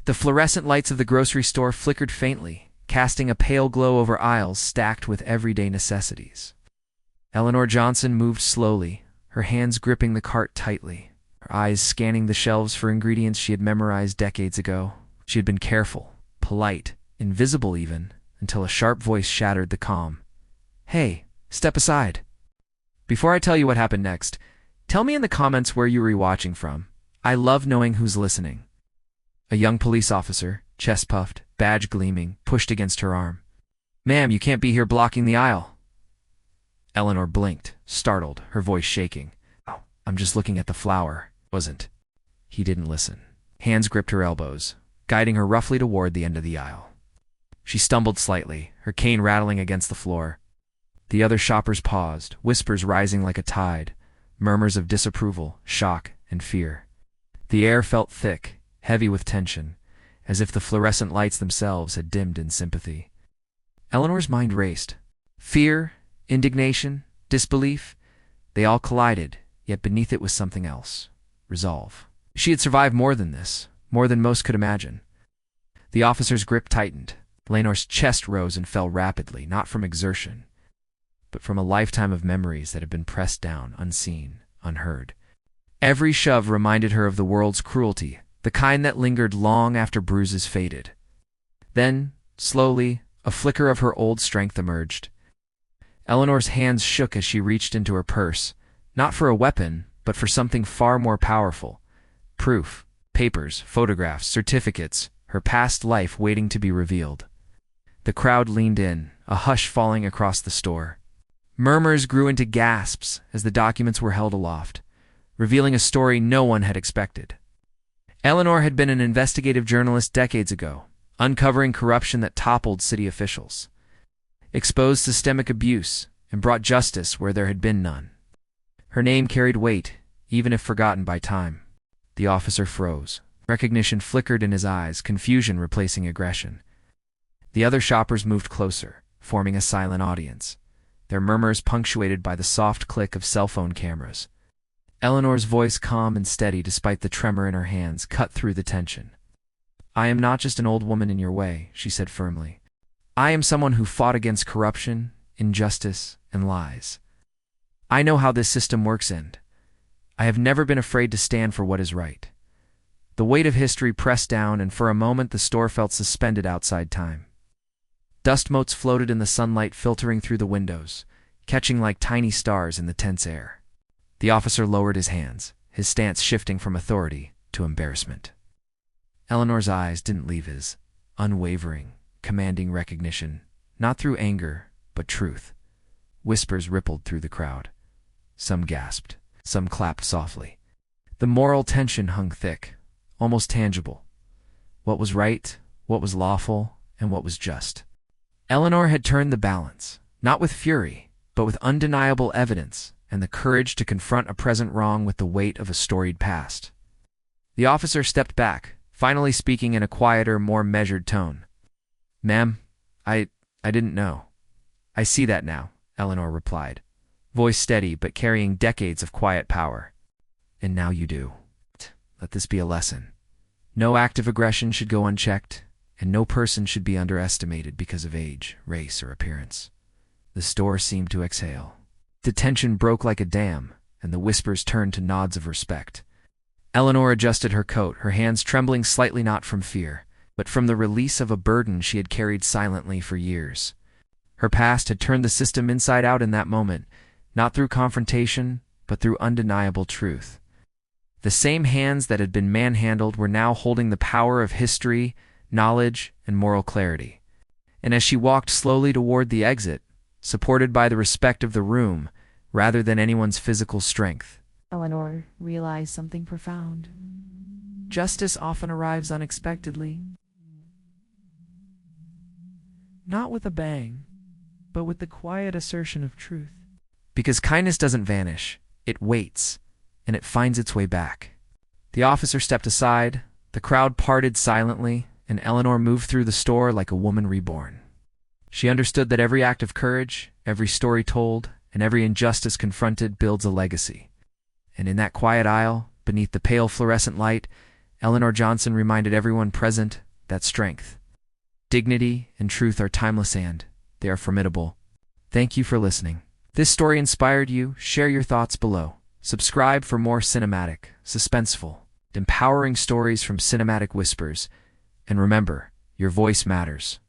The fluorescent lights of the grocery store flickered faintly, casting a pale glow over aisles stacked with everyday necessities. Eleanor Johnson moved slowly, her hands gripping the cart tightly, her eyes scanning the shelves for ingredients she had memorized decades ago. She had been careful, polite, invisible even, until a sharp voice shattered the calm. "Hey, step aside. Before I tell you what happened next, tell me in the comments where you were watching from. I love knowing who's listening." A young police officer, chest puffed, badge gleaming, pushed against her arm. "Ma'am, you can't be here blocking the aisle." Eleanor blinked, startled, her voice shaking. "Oh, I'm just looking at the flour." "Wasn't." He didn't listen. Hands gripped her elbows, guiding her roughly toward the end of the aisle. She stumbled slightly, her cane rattling against the floor. The other shoppers paused, whispers rising like a tide, murmurs of disapproval, shock, and fear. The air felt thick, heavy with tension, as if the fluorescent lights themselves had dimmed in sympathy. Eleanor's mind raced. Fear, indignation, disbelief, they all collided, yet beneath it was something else. Resolve. She had survived more than this, more than most could imagine. The officer's grip tightened. Eleanor's chest rose and fell rapidly, not from exertion, but from a lifetime of memories that had been pressed down, unseen, unheard. Every shove reminded her of the world's cruelty, the kind that lingered long after bruises faded. Then, slowly, a flicker of her old strength emerged. Eleanor's hands shook as she reached into her purse, not for a weapon, but for something far more powerful. Proof, papers, photographs, certificates, her past life waiting to be revealed. The crowd leaned in, a hush falling across the store. Murmurs grew into gasps as the documents were held aloft, revealing a story no one had expected. Eleanor had been an investigative journalist decades ago, uncovering corruption that toppled city officials, exposed systemic abuse, and brought justice where there had been none. Her name carried weight, even if forgotten by time. The officer froze. Recognition flickered in his eyes, confusion replacing aggression. The other shoppers moved closer, forming a silent audience, their murmurs punctuated by the soft click of cell phone cameras. Eleanor's voice, calm and steady despite the tremor in her hands, cut through the tension. "I am not just an old woman in your way," she said firmly. "I am someone who fought against corruption, injustice, and lies. I know how this system works, and I have never been afraid to stand for what is right." The weight of history pressed down, and for a moment the store felt suspended outside time. Dust motes floated in the sunlight, filtering through the windows, catching like tiny stars in the tense air. The officer lowered his hands, his stance shifting from authority to embarrassment. Eleanor's eyes didn't leave his, unwavering, commanding recognition, not through anger, but truth. Whispers rippled through the crowd. Some gasped, some clapped softly. The moral tension hung thick, almost tangible. What was right, what was lawful, and what was just. Eleanor had turned the balance, not with fury, but with undeniable evidence and the courage to confront a present wrong with the weight of a storied past. The officer stepped back, finally speaking in a quieter, more measured tone. "Ma'am, I didn't know." "I see that now," Eleanor replied, voice steady but carrying decades of quiet power. "And now you do. Let this be a lesson. No act of aggression should go unchecked, and no person should be underestimated because of age, race, or appearance." The store seemed to exhale. The tension broke like a dam, and the whispers turned to nods of respect. Eleanor adjusted her coat, her hands trembling slightly, not from fear, but from the release of a burden she had carried silently for years. Her past had turned the system inside out in that moment, not through confrontation, but through undeniable truth. The same hands that had been manhandled were now holding the power of history, knowledge, and moral clarity. And as she walked slowly toward the exit, supported by the respect of the room, rather than anyone's physical strength, Eleanor realized something profound. justice often arrives unexpectedly. Not with a bang, but with the quiet assertion of truth. Because kindness doesn't vanish, it waits, and it finds its way back. The officer stepped aside, the crowd parted silently, and Eleanor moved through the store like a woman reborn. She understood that every act of courage, every story told, and every injustice confronted builds a legacy. And in that quiet aisle, beneath the pale fluorescent light, Eleanor Johnson reminded everyone present that strength, dignity, and truth are timeless and they are formidable. Thank you for listening. If this story inspired you, share your thoughts below. Subscribe for more cinematic, suspenseful, empowering stories from Cinematic Whispers. And remember, your voice matters.